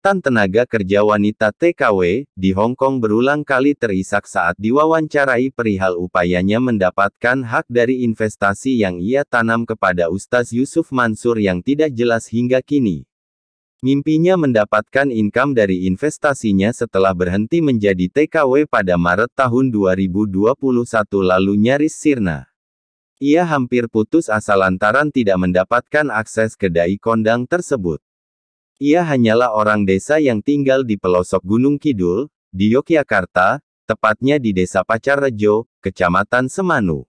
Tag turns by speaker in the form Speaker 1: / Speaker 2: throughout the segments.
Speaker 1: Tan tenaga kerja wanita TKW di Hong Kong berulang kali terisak saat diwawancarai perihal upayanya mendapatkan hak dari investasi yang ia tanam kepada Ustaz Yusuf Mansur yang tidak jelas hingga kini. Mimpinya mendapatkan income dari investasinya setelah berhenti menjadi TKW pada Maret tahun 2021 lalu nyaris sirna. Ia hampir putus asa lantaran tidak mendapatkan akses ke dai kondang tersebut. Ia hanyalah orang desa yang tinggal di pelosok Gunung Kidul, di Yogyakarta, tepatnya di Desa Pacarrejo, Kecamatan Semanu.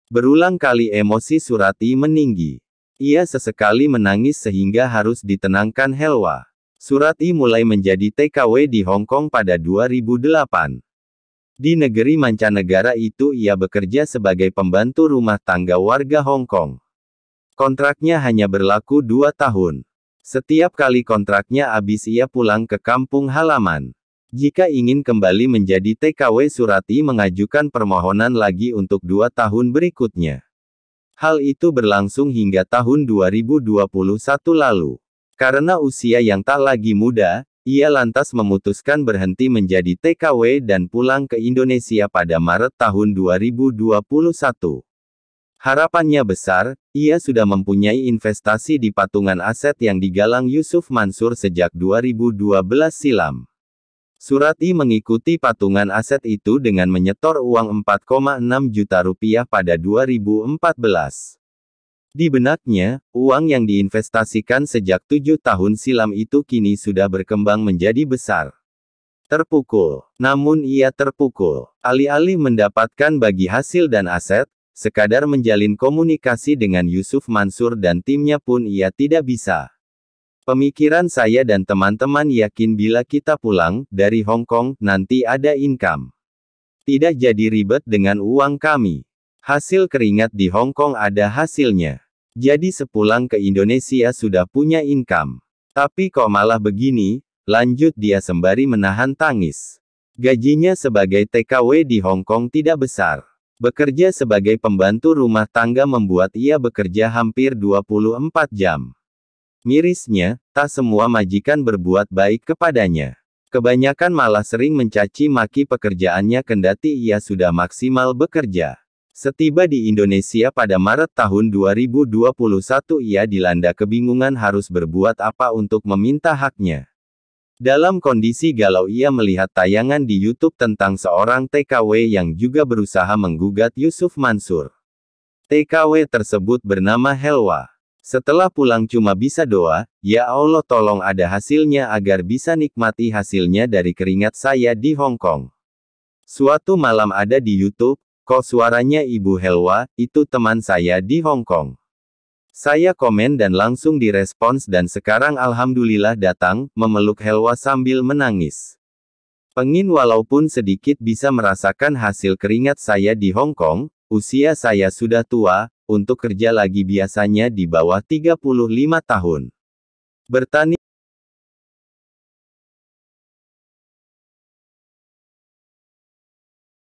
Speaker 1: Berulang kali emosi Surati meninggi. Ia sesekali menangis sehingga harus ditenangkan Helwa. Surati mulai menjadi TKW di Hong Kong pada 2008. Di negeri mancanegara itu ia bekerja sebagai pembantu rumah tangga warga Hong Kong. Kontraknya hanya berlaku 2 tahun. Setiap kali kontraknya habis ia pulang ke kampung halaman. Jika ingin kembali menjadi TKW Surati mengajukan permohonan lagi untuk 2 tahun berikutnya. Hal itu berlangsung hingga tahun 2021 lalu. Karena usia yang tak lagi muda, ia lantas memutuskan berhenti menjadi TKW dan pulang ke Indonesia pada Maret tahun 2021. Harapannya besar, ia sudah mempunyai investasi di patungan aset yang digalang Yusuf Mansur sejak 2012 silam. Surati mengikuti patungan aset itu dengan menyetor uang 4,6 juta rupiah pada 2014. Di benaknya, uang yang diinvestasikan sejak 7 tahun silam itu kini sudah berkembang menjadi besar. Terpukul. Namun ia terpukul. Alih-alih mendapatkan bagi hasil dan aset, sekadar menjalin komunikasi dengan Yusuf Mansur dan timnya pun ia tidak bisa. Pemikiran saya dan teman-teman yakin bila kita pulang dari Hong Kong, nanti ada income. Tidak jadi ribet dengan uang kami. Hasil keringat di Hong Kong ada hasilnya. Jadi sepulang ke Indonesia sudah punya income. Tapi kok malah begini, lanjut dia sembari menahan tangis. Gajinya sebagai TKW di Hong Kong tidak besar. Bekerja sebagai pembantu rumah tangga membuat ia bekerja hampir 24 jam. Mirisnya, tak semua majikan berbuat baik kepadanya. Kebanyakan malah sering mencaci maki pekerjaannya kendati ia sudah maksimal bekerja. Setiba di Indonesia pada Maret tahun 2021 ia dilanda kebingungan harus berbuat apa untuk meminta haknya. Dalam kondisi galau ia melihat tayangan di YouTube tentang seorang TKW yang juga berusaha menggugat Yusuf Mansur. TKW tersebut bernama Helwa. Setelah pulang cuma bisa doa, ya Allah tolong ada hasilnya agar bisa nikmati hasilnya dari keringat saya di Hong Kong. Suatu malam ada di YouTube, kok suaranya Ibu Helwa, itu teman saya di Hong Kong. Saya komen dan langsung direspons dan sekarang alhamdulillah datang, memeluk Helwa sambil menangis. Pengin walaupun sedikit bisa merasakan hasil keringat saya di Hong Kong, usia saya sudah tua, untuk kerja lagi biasanya di bawah 35 tahun. Bertani.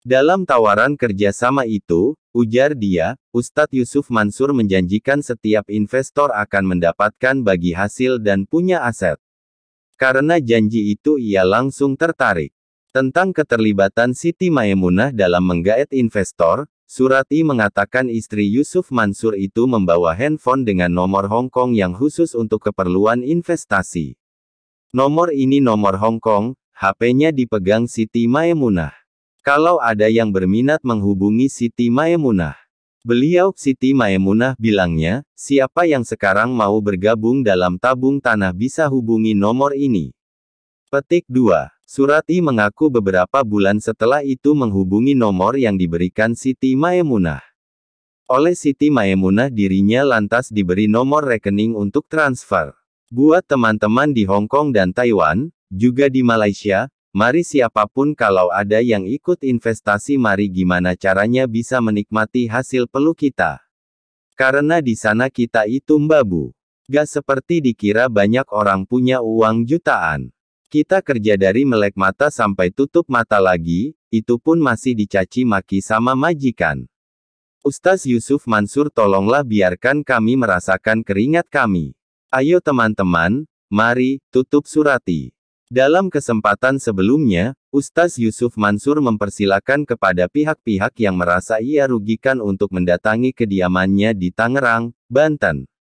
Speaker 1: Dalam tawaran kerjasama itu, ujar dia, Ustadz Yusuf Mansur menjanjikan setiap investor akan mendapatkan bagi hasil dan punya aset. Karena janji itu ia langsung tertarik. Tentang keterlibatan Siti Maimunah dalam menggaet investor, Surati mengatakan istri Yusuf Mansur itu membawa handphone dengan nomor Hong Kong yang khusus untuk keperluan investasi. Nomor ini nomor Hong Kong, HP-nya dipegang Siti Maimunah. Kalau ada yang berminat menghubungi Siti Maimunah. Beliau, Siti Maimunah bilangnya, siapa yang sekarang mau bergabung dalam tabung tanah bisa hubungi nomor ini. Petik 2. Surati mengaku beberapa bulan setelah itu menghubungi nomor yang diberikan Siti Maimunah. Oleh Siti Maimunah dirinya lantas diberi nomor rekening untuk transfer. Buat teman-teman di Hong Kong dan Taiwan, juga di Malaysia, mari siapapun kalau ada yang ikut investasi mari gimana caranya bisa menikmati hasil peluk kita. Karena di sana kita itu mbabu. Gak seperti dikira banyak orang punya uang jutaan. Kita kerja dari melek mata sampai tutup mata lagi, itu pun masih dicaci maki sama majikan. Ustaz Yusuf Mansur tolonglah biarkan kami merasakan keringat kami. Ayo teman-teman, mari, tutup Surati. Dalam kesempatan sebelumnya, Ustaz Yusuf Mansur mempersilakan kepada pihak-pihak yang merasa ia rugikan untuk mendatangi kediamannya di Tangerang, Banten.